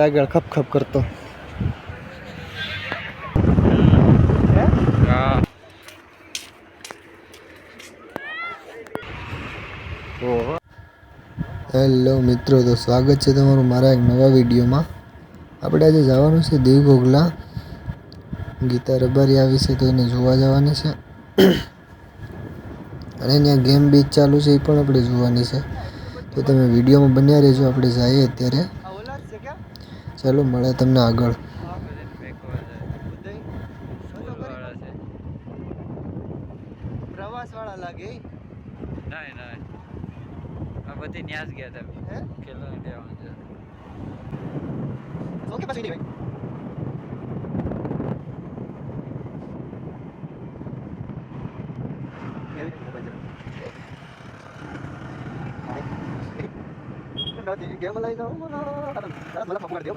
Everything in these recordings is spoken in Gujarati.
આગળ ખપ ખપ કરતો. હેલો મિત્રો, તો સ્વાગત છે તમારું મારા એક નવા વિડીયોમાં. આપણે આજે જવાનું છે દીવ ઘોઘલા. ગીતા રબારી આવી છે તો એને જોવા જવાની છે અને ત્યાં ગેમ બીચ ચાલુ છે એ પણ આપણે જોવાની છે. તો તમે વિડીયોમાં બન્યા રહેજો. આપણે જઈએ અત્યારે. ચાલો મળે તમને આગળ. પ્રવાસ વાળા લાગે ના આ બધી ન્યાસ ગયા હતા ખેલો દેવાનું છે. ઓકે પાછું ભાઈ ગેમ લઈ જાઓ મને પકડ દો.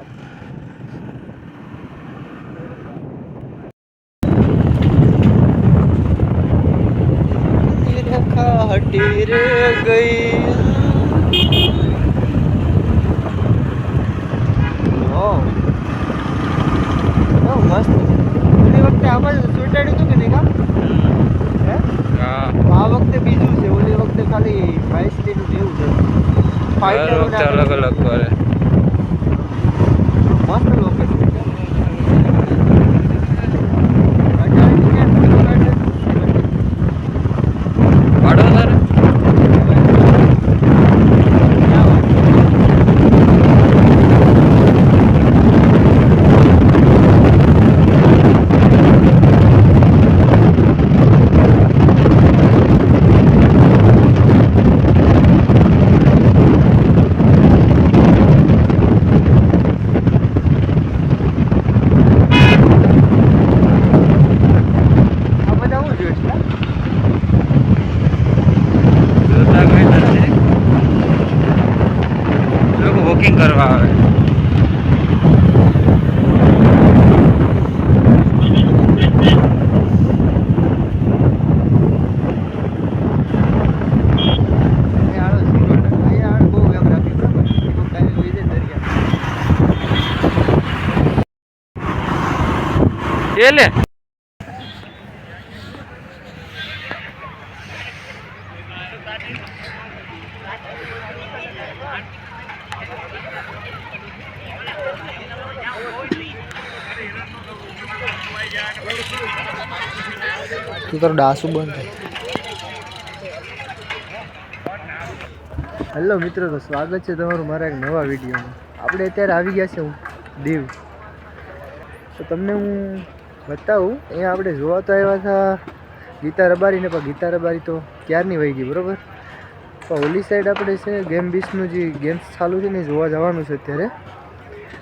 हटी रे गई मस्त ઓલી વખતે આમાં સુટાડ્યું હતું કે નહીં કા આ વખતે બીજું છે. ઓલી વખતે ખાલી 22 નું જેવું છે. ફાઇટર અલગ અલગ કરે મસ્ત લોકેશન. વોકિંગ કરવા આવે. લે તું તારું ડાસું બંધ થાય. હેલો મિત્રો, તો સ્વાગત છે તમારું મારા એક નવા વિડીયોમાં. આપણે અત્યારે આવી ગયા છે દીવ. તો તમને હું બતાવું. અહીંયા આપણે જોવા તો આવ્યા હતા ગીતા રબારીને, પણ ગીતા રબારી તો ક્યારની વહી ગઈ બરાબર. તો ઓલી સાઈડ આપણે છે ગેમ બીચનું જે ગેમ્સ ચાલુ છે ને જોવા જવાનું છે અત્યારે.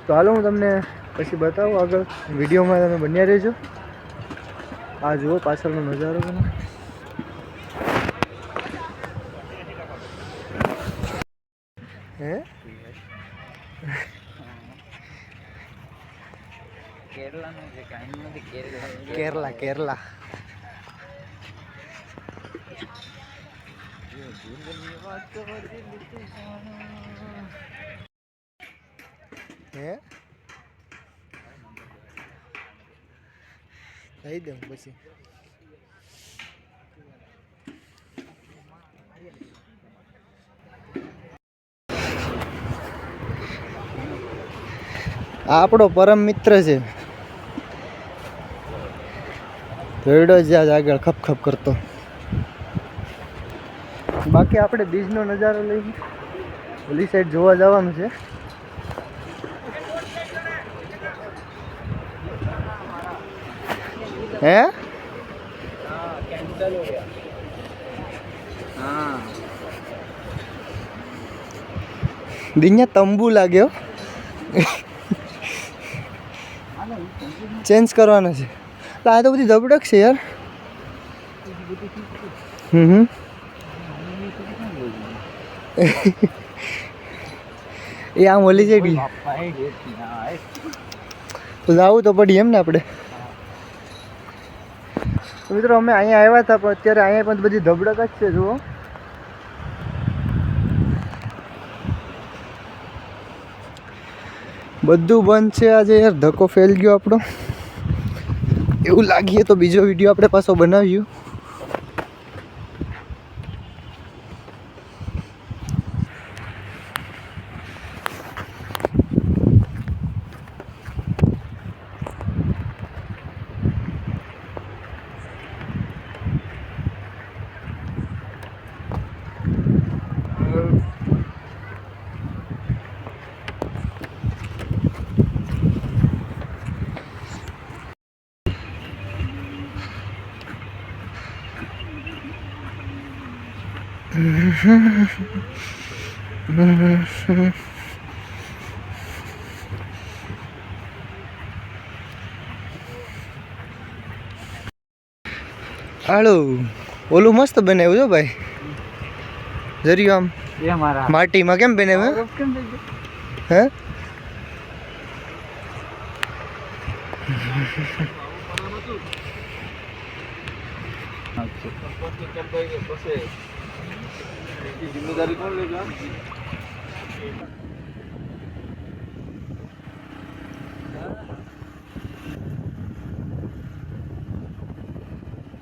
તો હાલો હું તમને પછી બતાવું આગળ. વિડીયોમાં તમે બન્યા રહેજો. આ જુઓ પાછળનો નજારો તમે. હે કેરલા કેરલા હે કહી દઉં પછી. આ આપણો પરમ મિત્ર છે. જોડો જ આગળ ખપ ખપ કરતો. બાકી આપણે બીચનો નજારો લઈને ઓલી સાઈડ જોવા જવાનું છે. હે દિન્યા તંબુ લાગ્યો. ચેન્જ કરવાનો છે. આ તો બધી ધબડક છે યાર. એ આમ ઓલી જઈ તો જવું તો પડી એમ ને આપણે. મિત્રો અમે અહીંયા આવ્યા હતા પણ અત્યારે અહીંયા પણ બધી ધબડક જ છે. જુઓ બધું બંધ છે આજે યાર. ધક્કો ફેલ ગયો આપણો. એવું લાગીએ તો બીજો વિડીયો આપણે પાછો બનાવ્યું. હાલો ઓલું મસ્ત બનાવ્યું છો ભાઈ. જરીયું આમ માટીમાં કેમ બનાવ્યું હે? જિમ્મેદારી કોણ લેજો?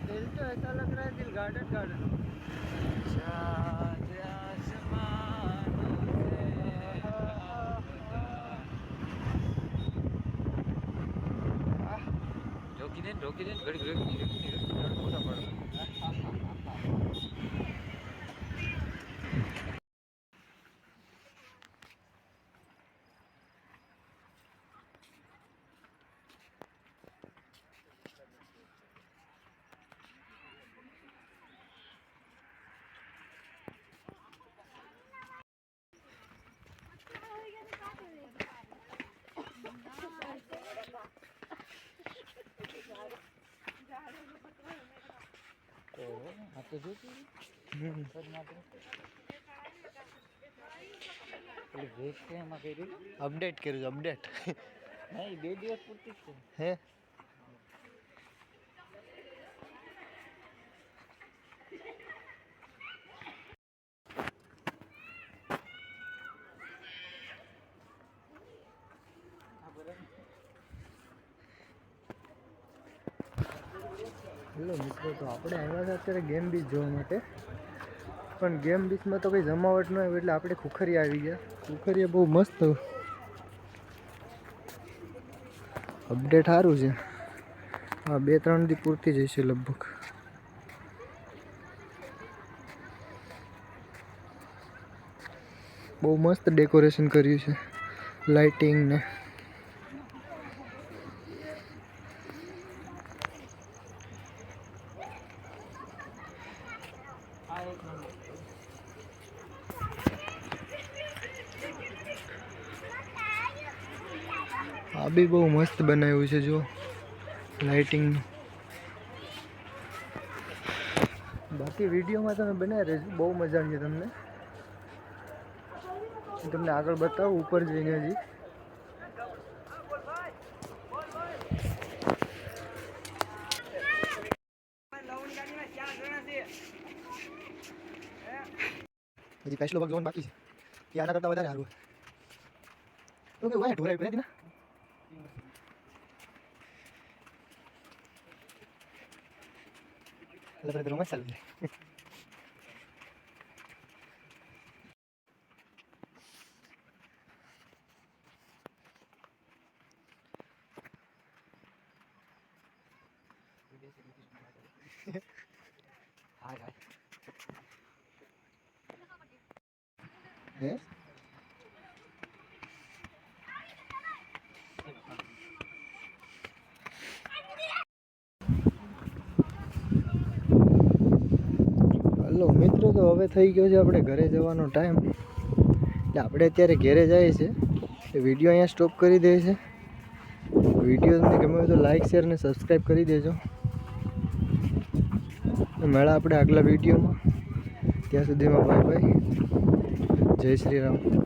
दिल तो ऐसा लग रहा है दिल गार्डन गार्डन. રોકી દે ઘડી ફોટા પાડો. અપડેટ કર્યું છે અપડેટ. નહીં 2 દિવસ પૂરતી જ છે. હે હેલો મિત્રો, તો આપણે આવ્યા હતા અત્યારે ગેમ બીચ જોવા માટે. પણ ગેમ બીચમાં તો કંઈ જમાવટ ન હોય એટલે આપણે ખુખરીયા આવી ગયા. ખુખરીયા બહુ મસ્ત અપડેટ સારું છે. હા 2-3 દી પૂરતી જ હશે લગભગ. બહુ મસ્ત ડેકોરેશન કર્યું છે, લાઇટિંગ ને. આ બી બહુ મસ્ત બનાવ્યું છે જો લાઇટિંગ. બાકી વિડીયોમાં તમે બનાવી રહેજો, બહુ મજા આવી તમને. તમને આગળ બતાવું ઉપર જઈને હજી. હજી પેશલો ભાગ જોવાનું બાકી છે. કે આના કરતાં વધારે સારું તો કે વાય ઢોરાઈ પડે ને. એટલે તો રોમાન્સ ચાલુ છે. હાય હે હલો મિત્રો, તો હવે થઈ ગયો છે આપણે ઘરે જવાનો ટાઈમ. એટલે આપણે અત્યારે ઘરે જઈએ છીએ. વિડીયો અહીંયા સ્ટોપ કરી દે છે. વિડીયો તમને ગમે હોય તો લાઈક શેર અને સબસ્ક્રાઈબ કરી દેજો. મળ્યા આપણે આગલા વિડીયોમાં. ત્યાં સુધીમાં બાય બાય. જય શ્રી રામ.